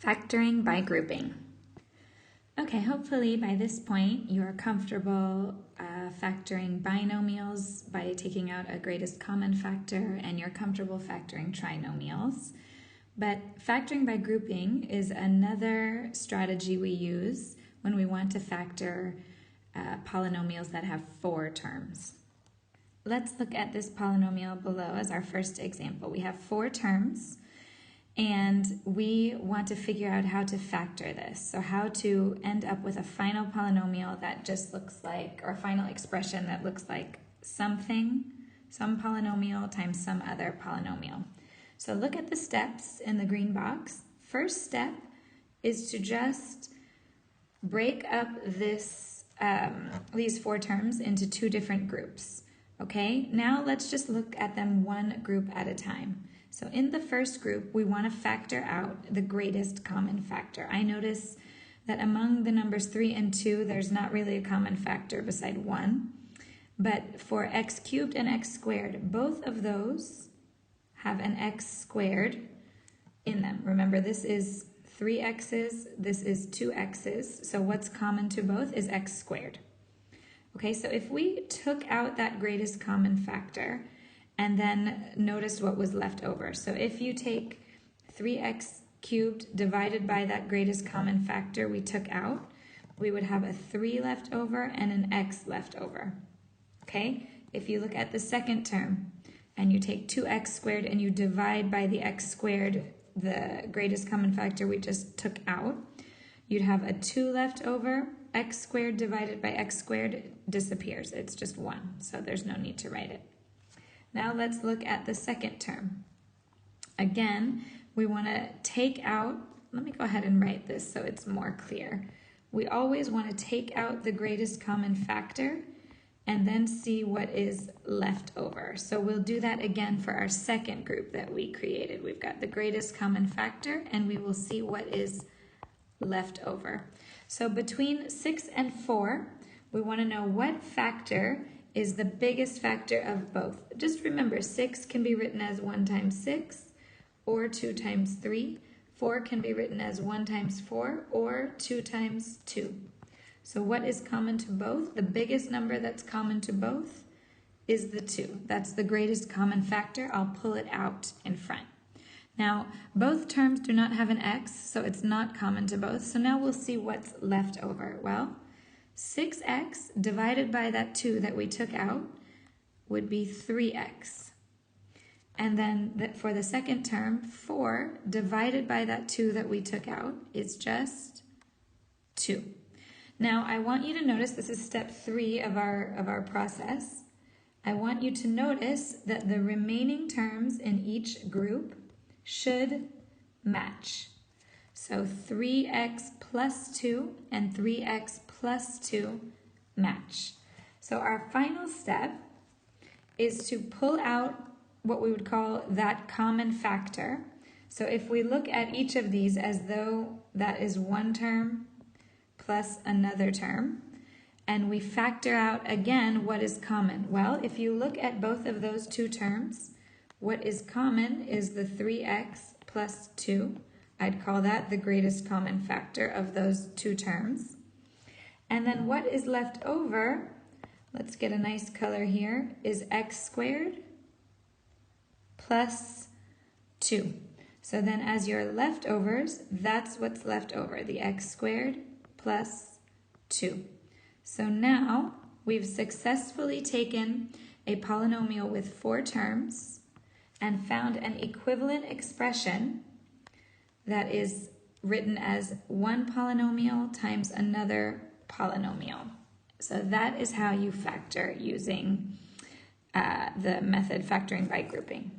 Factoring by grouping. Okay, hopefully by this point you are comfortable factoring binomials by taking out a greatest common factor, and you're comfortable factoring trinomials. But factoring by grouping is another strategy we use when we want to factor polynomials that have 4 terms. Let's look at this polynomial below as our first example. We have 4 terms, and we want to figure out how to factor this. So how to end up with a final polynomial that just looks like, or a final expression that looks like something, some polynomial times some other polynomial. So look at the steps in the green box. First step is to just break up these 4 terms into 2 different groups. Okay, now let's just look at them one group at a time. So in the first group, we want to factor out the greatest common factor. I notice that among the numbers 3 and 2, there's not really a common factor beside 1. But for x cubed and x squared, both of those have an x squared in them. Remember, this is 3 x's, this is 2 x's. So what's common to both is x squared. Okay, so if we took out that greatest common factor, and then notice what was left over. So if you take 3x cubed divided by that greatest common factor we took out, we would have a 3 left over and an x left over. Okay? If you look at the second term and you take 2x squared and you divide by the x squared, the greatest common factor we just took out, you'd have a 2 left over. X squared divided by x squared disappears. It's just 1, so there's no need to write it. Now let's look at the second term. Again, we want to take out, let me go ahead and write this so it's more clear. We always want to take out the greatest common factor and then see what is left over. So we'll do that again for our second group that we created. We've got the greatest common factor and we will see what is left over. So between 6 and 4, we want to know what factor is the biggest factor of both. Just remember, 6 can be written as 1 times 6 or 2 times 3. 4 can be written as 1 times 4 or 2 times 2. So what is common to both? The biggest number that's common to both is the 2. That's the greatest common factor. I'll pull it out in front. Now, both terms do not have an x, so it's not common to both. So now we'll see what's left over. Well, 6x divided by that 2 that we took out would be 3x. And then for the second term, 4 divided by that 2 that we took out is just 2. Now I want you to notice, this is step 3 of our process. I want you to notice that the remaining terms in each group should match. So 3x plus 2 and 3x plus 2 match. So our final step is to pull out what we would call that common factor. So if we look at each of these as though that is one term plus another term, and we factor out again what is common. Well, if you look at both of those 2 terms, what is common is the 3x plus 2. I'd call that the greatest common factor of those 2 terms. And then what is left over, let's get a nice color here, is x squared plus 2. So then as your leftovers, that's what's left over, the x squared plus 2. So now we've successfully taken a polynomial with 4 terms and found an equivalent expression that is written as one polynomial times another polynomial. So that is how you factor using the method factoring by grouping.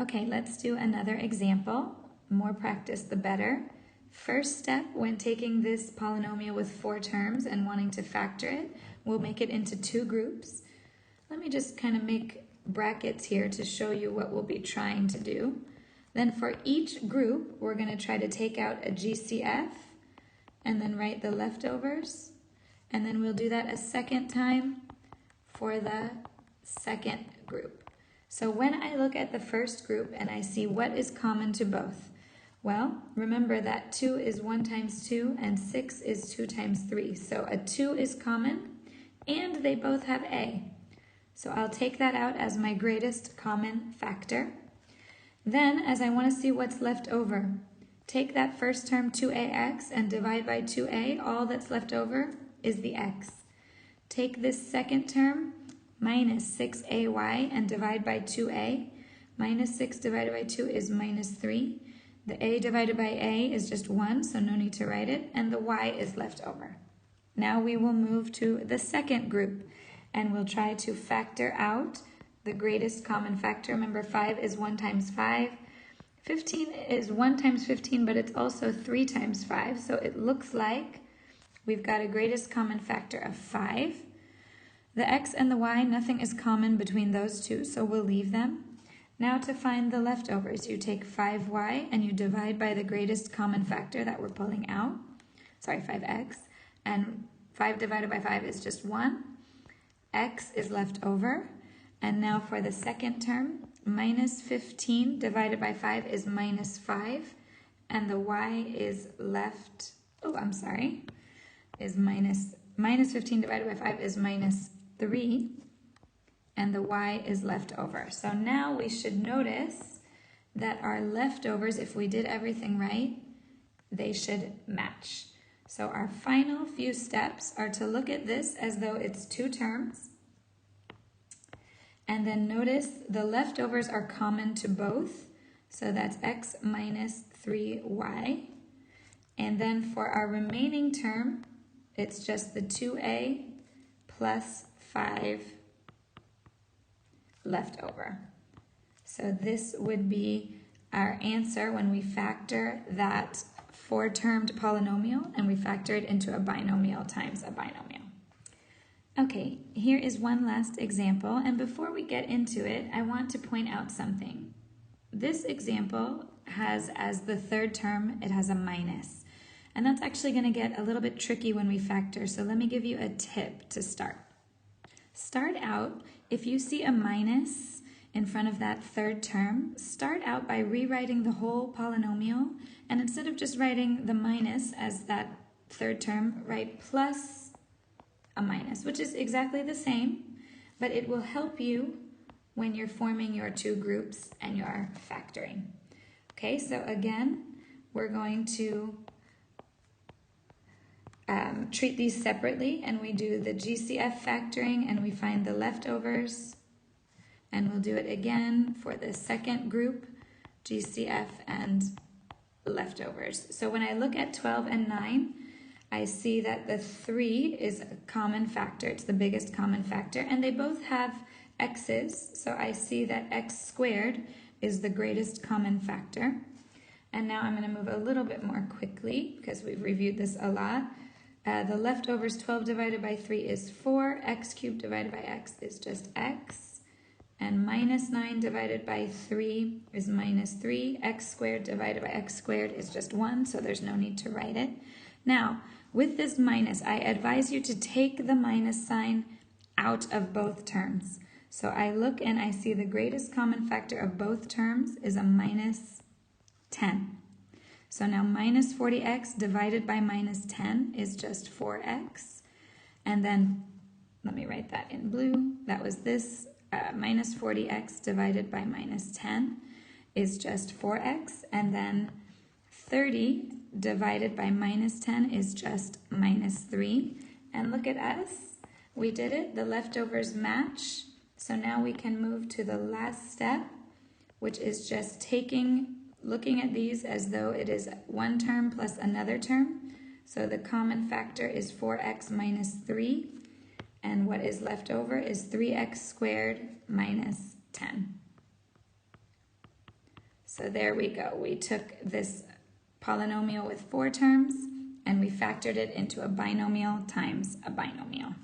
Okay, let's do another example. More practice, the better. First step, when taking this polynomial with 4 terms and wanting to factor it, we'll make it into 2 groups. Let me just kind of make brackets here to show you what we'll be trying to do. Then for each group, we're going to try to take out a GCF and then write the leftovers. And then we'll do that a second time for the second group. So when I look at the first group and I see what is common to both, Well, remember that 2 is 1 times 2 and 6 is 2 times 3. So a 2 is common and they both have a. So I'll take that out as my greatest common factor. Then, as I want to see what's left over, take that first term 2ax and divide by 2a. All that's left over is the x. Take this second term, minus 6ay, and divide by 2a. Minus 6 divided by 2 is minus 3. The a divided by a is just 1, so no need to write it, and the y is left over. Now we will move to the second group, and we'll try to factor out the greatest common factor. Remember, 5 is 1 times 5. 15 is 1 times 15, but it's also 3 times 5, so it looks like we've got a greatest common factor of 5. The x and the y, nothing is common between those two, so we'll leave them. Now to find the leftovers, you take 5y and you divide by the greatest common factor that we're pulling out. Sorry, 5x. And 5 divided by 5 is just 1. X is left over. And now for the second term, minus 15 divided by 5 is minus 5. And the y is left, is minus 15 divided by 5 is minus 3. And the y is left over. So now we should notice that our leftovers, if we did everything right, they should match. So our final few steps are to look at this as though it's two terms. And then notice the leftovers are common to both. So that's x minus 3y. And then for our remaining term, it's just the 2a plus 5 left over. So this would be our answer when we factor that 4-termed polynomial and we factor it into a binomial times a binomial. Okay, here is one last example, and before we get into it, I want to point out something. This example has, as the third term, it has a minus. And that's actually going to get a little bit tricky when we factor, so let me give you a tip to start. Start out, if you see a minus in front of that third term, start out by rewriting the whole polynomial, and instead of just writing the minus as that third term, write plus a minus, which is exactly the same, but it will help you when you're forming your two groups and you're factoring. Okay, so again, we're going to treat these separately, and we do the GCF factoring and we find the leftovers, and we'll do it again for the second group, GCF and leftovers. So when I look at 12 and 9, I see that the 3 is a common factor, it's the biggest common factor, and they both have x's, so I see that x squared is the greatest common factor. And now I'm going to move a little bit more quickly because we've reviewed this a lot. The leftovers, 12 divided by 3 is 4, x cubed divided by x is just x, and minus 9 divided by 3 is minus 3, x squared divided by x squared is just 1, so there's no need to write it. Now, with this minus, I advise you to take the minus sign out of both terms. So I look and I see the greatest common factor of both terms is a minus 10. So now minus 40x divided by minus 10 is just 4x. And then, let me write that in blue, that was this, minus 40x divided by minus 10 is just 4x. And then 30 divided by minus 10 is just minus 3. And look at us, we did it, the leftovers match. So now we can move to the last step, which is just looking at these as though it is one term plus another term. So the common factor is 4x minus 3, and what is left over is 3x squared minus 10. So there we go. We took this polynomial with 4 terms and we factored it into a binomial times a binomial.